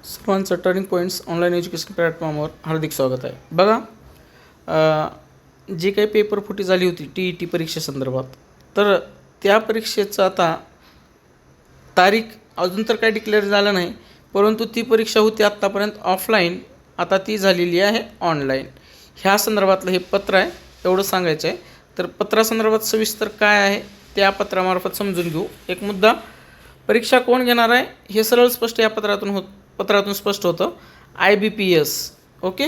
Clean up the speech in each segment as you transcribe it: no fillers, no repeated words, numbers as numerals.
सर्वांचं turning points online education प्लॅटफॉर्मवर हार्दिक स्वागत आहे. बघा, जी काही पेपर फुटी झाली होती TET परीक्षेसंदर्भात, तर त्या परीक्षेचं आता तारीख अजून तर काय डिक्लेअर झालं नाही, परंतु ती परीक्षा होती आत्तापर्यंत ऑफलाईन, आता ती झालेली आहे ऑनलाईन. ह्या संदर्भातलं हे पत्र आहे, एवढं सांगायचं आहे. तर पत्रासंदर्भात सविस्तर काय आहे त्या पत्रामार्फत समजून घेऊ. एक मुद्दा, परीक्षा कोण घेणार आहे हे सरळ स्पष्ट या पत्रातून स्पष्ट होतं. IBPS. ओके,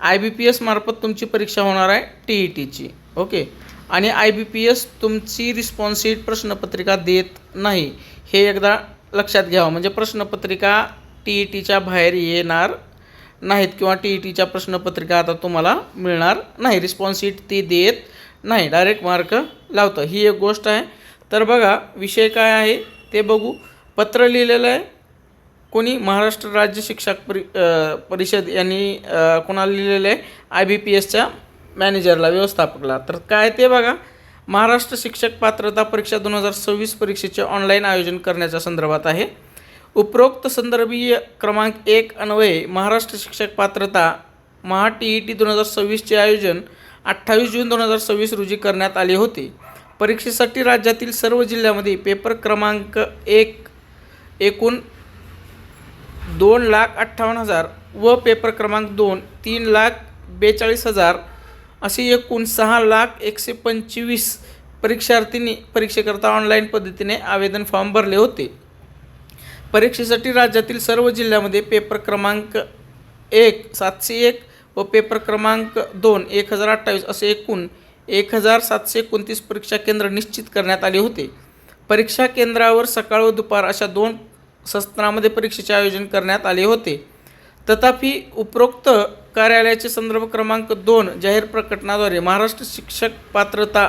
IBPS मार्फत तुमची परीक्षा होणार आहे TETची. ओके, आणि IBPS तुमची रिस्पॉन्स शीट प्रश्नपत्रिका देत नाही, हे एकदा लक्षात घ्यावं. म्हणजे प्रश्नपत्रिका TETच्या बाहेर येणार नाहीत किंवा TETच्या प्रश्नपत्रिका आता तुम्हाला मिळणार नाही. रिस्पॉन्स शीट ती देत नाही, डायरेक्ट मार्क लावतं, ही एक गोष्ट आहे. तर बघा, विषय काय आहे ते बघू. पत्र लिहिलेलं आहे कोणी? महाराष्ट्र राज्य शिक्षक परिषद यांनी कोणाला लिहिलेलं आहे? IBPSच्या मॅनेजरला, व्यवस्थापकला. तर काय ते बघा, महाराष्ट्र शिक्षक पात्रता परीक्षा 2026 परीक्षेचे ऑनलाईन आयोजन करण्याच्या संदर्भात आहे. उपरोक्त संदर्भीय क्रमांक 1 अन्वये महाराष्ट्र शिक्षक पात्रता TET 2026चे आयोजन 28 जून 2026 रोजी करण्यात आले होते. परीक्षेसाठी राज्यातील सर्व जिल्ह्यामध्ये पेपर क्रमांक 1 एकूण 2,58,000 व पेपर क्रमांक 2 3,42,000 असे एकूण 6,125 परीक्षार्थींनी परीक्षेकरता ऑनलाईन पद्धतीने आवेदन फॉर्म भरले होते. परीक्षेसाठी राज्यातील सर्व जिल्ह्यामध्ये पेपर क्रमांक 1 701 व पेपर क्रमांक 2 1028 असे एकूण 1,729 परीक्षा केंद्र निश्चित करण्यात आले होते. परीक्षा केंद्रावर सकाळ व दुपार अशा 2 सत्रामध्ये परीक्षेचे आयोजन करण्यात आले होते. तथापि उपरोक्त कार्यालयाचे संदर्भ क्रमांक 2 जाहीर प्रकटनाद्वारे महाराष्ट्र शिक्षक पात्रता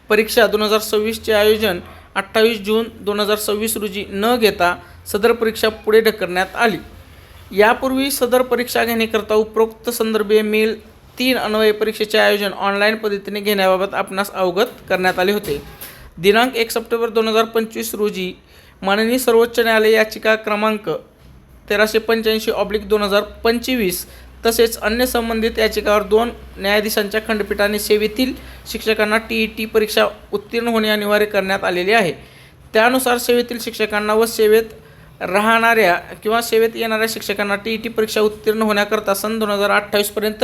परीक्षा 2026चे आयोजन 28 जून 2026 रोजी न घेता सदर परीक्षा पुढे ढकलण्यात आली. यापूर्वी सदर परीक्षा घेण्याकरता उपरोक्त संदर्भीय मेल 3 अन्वये परीक्षेचे आयोजन ऑनलाईन पद्धतीने घेण्याबाबत आपणास अवगत करण्यात आले होते. दिनांक 1 सप्टेंबर 2025 रोजी माननीय सर्वोच्च न्यायालय याचिका क्रमांक 1385/2025 तसेच अन्य संबंधित याचिकावर 2 न्यायाधीशांच्या खंडपीठाने सेवेतील शिक्षकांना TET परीक्षा उत्तीर्ण होणे अनिवार्य करण्यात आलेले आहे. त्यानुसार सेवेतील शिक्षकांना व सेवेत राहणाऱ्या किंवा सेवेत येणाऱ्या शिक्षकांना TET परीक्षा उत्तीर्ण होण्याकरता सन 2028 पर्यंत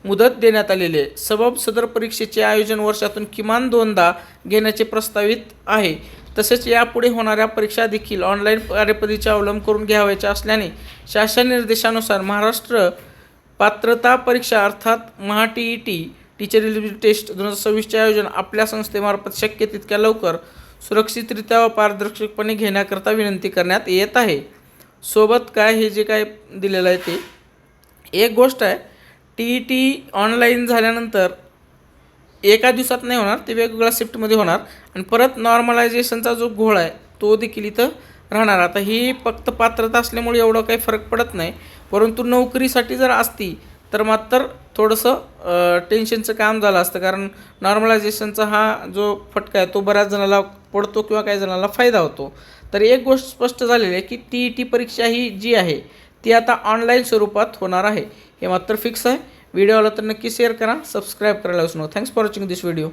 मुदत देण्यात आलेली आहे. सबब सदर परीक्षेचे आयोजन वर्षातून किमान 2दा घेण्याचे प्रस्तावित आहे. तसेच यापुढे होणाऱ्या परीक्षा देखील ऑनलाईन कार्यपद्धतीचा अवलंब करून घ्यावयाच्या असल्याने शासन निर्देशानुसार महाराष्ट्र पात्रता परीक्षा अर्थात TET टीचर एलिजिबिलिटी टेस्ट 2026चे आयोजन आपल्या संस्थेमार्फत शक्य तितक्या लवकर सुरक्षितरित्या व पारदर्शकपणे घेण्याकरता विनंती करण्यात येत आहे. सोबत काय हे जे काय दिलेलं आहे ते एक गोष्ट आहे, TET ऑनलाईन झाल्यानंतर एका दिवसात नाही होणार, ते वेगवेगळ्या शिफ्टमध्ये होणार आणि परत नॉर्मलायझेशनचा जो घोळ आहे तो देखील इथं राहणार. आता ही फक्त पात्रता असल्यामुळे एवढं काही फरक पडत नाही, परंतु नोकरीसाठी जर असती तर मात्र थोडंसं टेन्शनचं काम झालं असतं, कारण नॉर्मलायझेशनचा हा जो फटका आहे तो बऱ्याच जणाला पडतो किंवा काही जणाला फायदा होतो. तर एक गोष्ट स्पष्ट झालेली आहे की TET परीक्षा ही जी आहे ती आता ऑनलाईन स्वरूपात होणार आहे, हे मात्र फिक्स आहे. व्हिडिओला तर नक्की शेअर करा, सबस्क्राईब करायला विसरू नका. Thanks for watching this video.